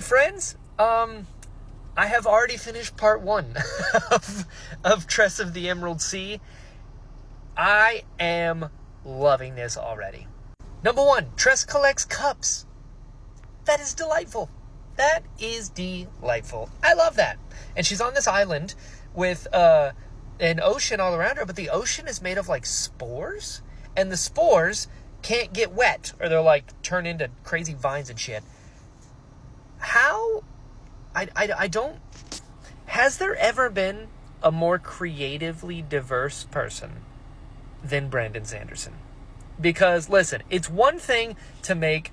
Hey friends, I have already finished part 1 of Tress of the Emerald Sea. I am loving this already. Number 1, Tress collects cups. That is delightful. That is delightful. I love that. And she's on this island with an ocean all around her, but the ocean is made of like spores, and the spores can't get wet or they'll like turn into crazy vines and shit. How? I don't... Has there ever been a more creatively diverse person than Brandon Sanderson? Because, listen, it's one thing to make,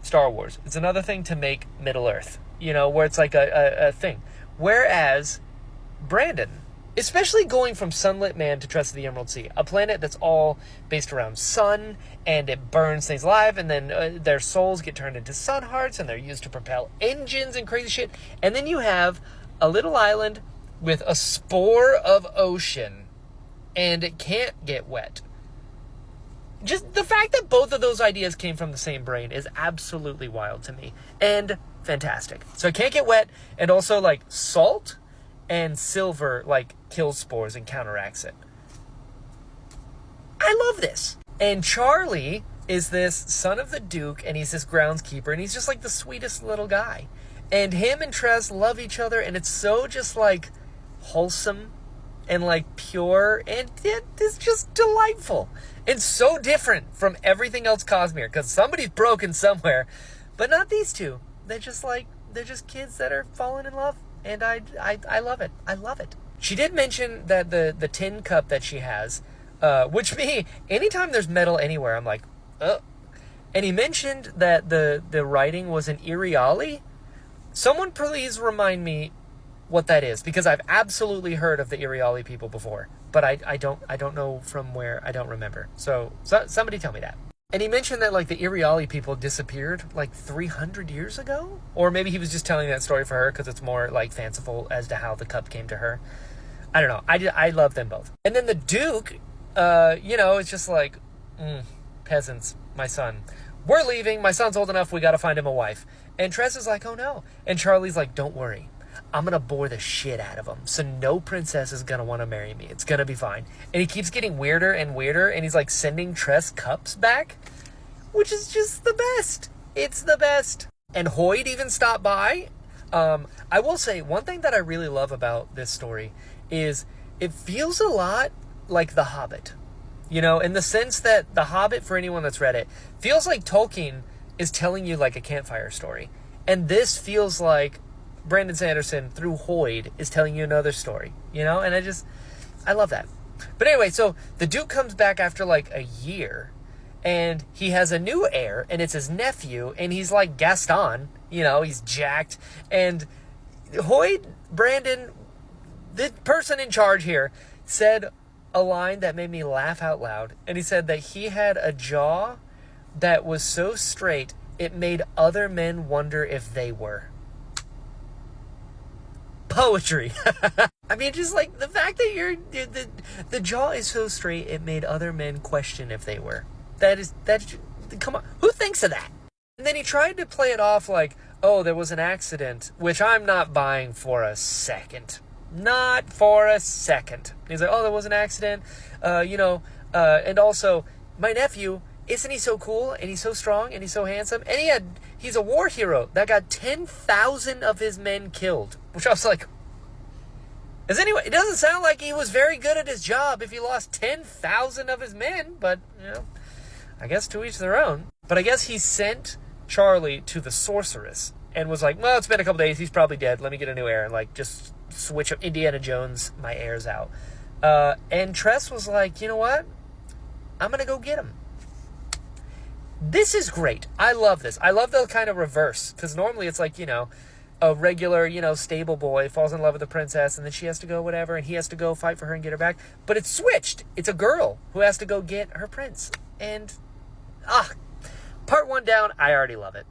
Star Wars. It's another thing to make Middle-earth, where it's like a thing. Whereas Brandon, especially going from Sunlit Man to Tress of the Emerald Sea, a planet that's all based around sun, and it burns things alive, and then their souls get turned into sun hearts, and they're used to propel engines and crazy shit. And then you have a little island with a spore of ocean, and it can't get wet. Just the fact that both of those ideas came from the same brain is absolutely wild to me, and fantastic. So it can't get wet, and also, like, salt and silver, like, kills spores and counteracts it. I love this. And Charlie is this son of the Duke, and he's this groundskeeper, and he's just, like, the sweetest little guy. And him and Tress love each other, and it's so just, like, wholesome and, like, pure, and it is just delightful. And so different from everything else Cosmere, because somebody's broken somewhere, but not these two. They're just, they're just kids that are falling in love. And I love it. I love it. She did mention that the tin cup that she has, which me, anytime there's metal anywhere, I'm like, ugh. And he mentioned that the writing was an Iriali. Someone please remind me what that is, because I've absolutely heard of the Iriali people before, but I don't know from where. I don't remember. So somebody tell me that. And he mentioned that, like, the Iriali people disappeared, like, 300 years ago? Or maybe he was just telling that story for her because it's more, like, fanciful as to how the cup came to her. I don't know. I love them both. And then the Duke, it's just like, peasants, my son. We're leaving. My son's old enough. We got to find him a wife. And Tress is like, oh, no. And Charlie's like, don't worry. I'm going to bore the shit out of him. So no princess is going to want to marry me. It's going to be fine. And he keeps getting weirder and weirder. And he's like sending Tress cups back, which is just the best. It's the best. And Hoyd even stopped by. I will say one thing that I really love about this story is it feels a lot like The Hobbit. In the sense that The Hobbit, for anyone that's read it, feels like Tolkien is telling you like a campfire story. And this feels like Brandon Sanderson, through Hoyd, is telling you another story, and I love that. But anyway, so the Duke comes back after like a year, and he has a new heir, and it's his nephew, and he's like Gaston, he's jacked, and Hoyd, Brandon, the person in charge here, said a line that made me laugh out loud, and he said that he had a jaw that was so straight, it made other men wonder if they were. Poetry. I mean, just like the fact that the jaw is so straight, it made other men question if they were. That's come on, who thinks of that? And then he tried to play it off like, oh, there was an accident, which I'm not buying for a second. Not for a second. He's like, oh, there was an accident, and also my nephew, isn't he so cool, and he's so strong, and he's so handsome, and he's a war hero that got 10,000 of his men killed, which I was like, it doesn't sound like he was very good at his job if he lost 10,000 of his men, but, I guess to each their own. But I guess he sent Charlie to the sorceress and was like, well, it's been a couple days, he's probably dead, let me get a new heir, and like, just switch up Indiana Jones my heirs out. And Tress was like, you know what? I'm gonna go get him. This is great. I love this. I love the kind of reverse, because normally it's like, a regular, stable boy falls in love with a princess, and then she has to go whatever, and he has to go fight for her and get her back. But it's switched. It's a girl who has to go get her prince. And, part 1 down, I already love it.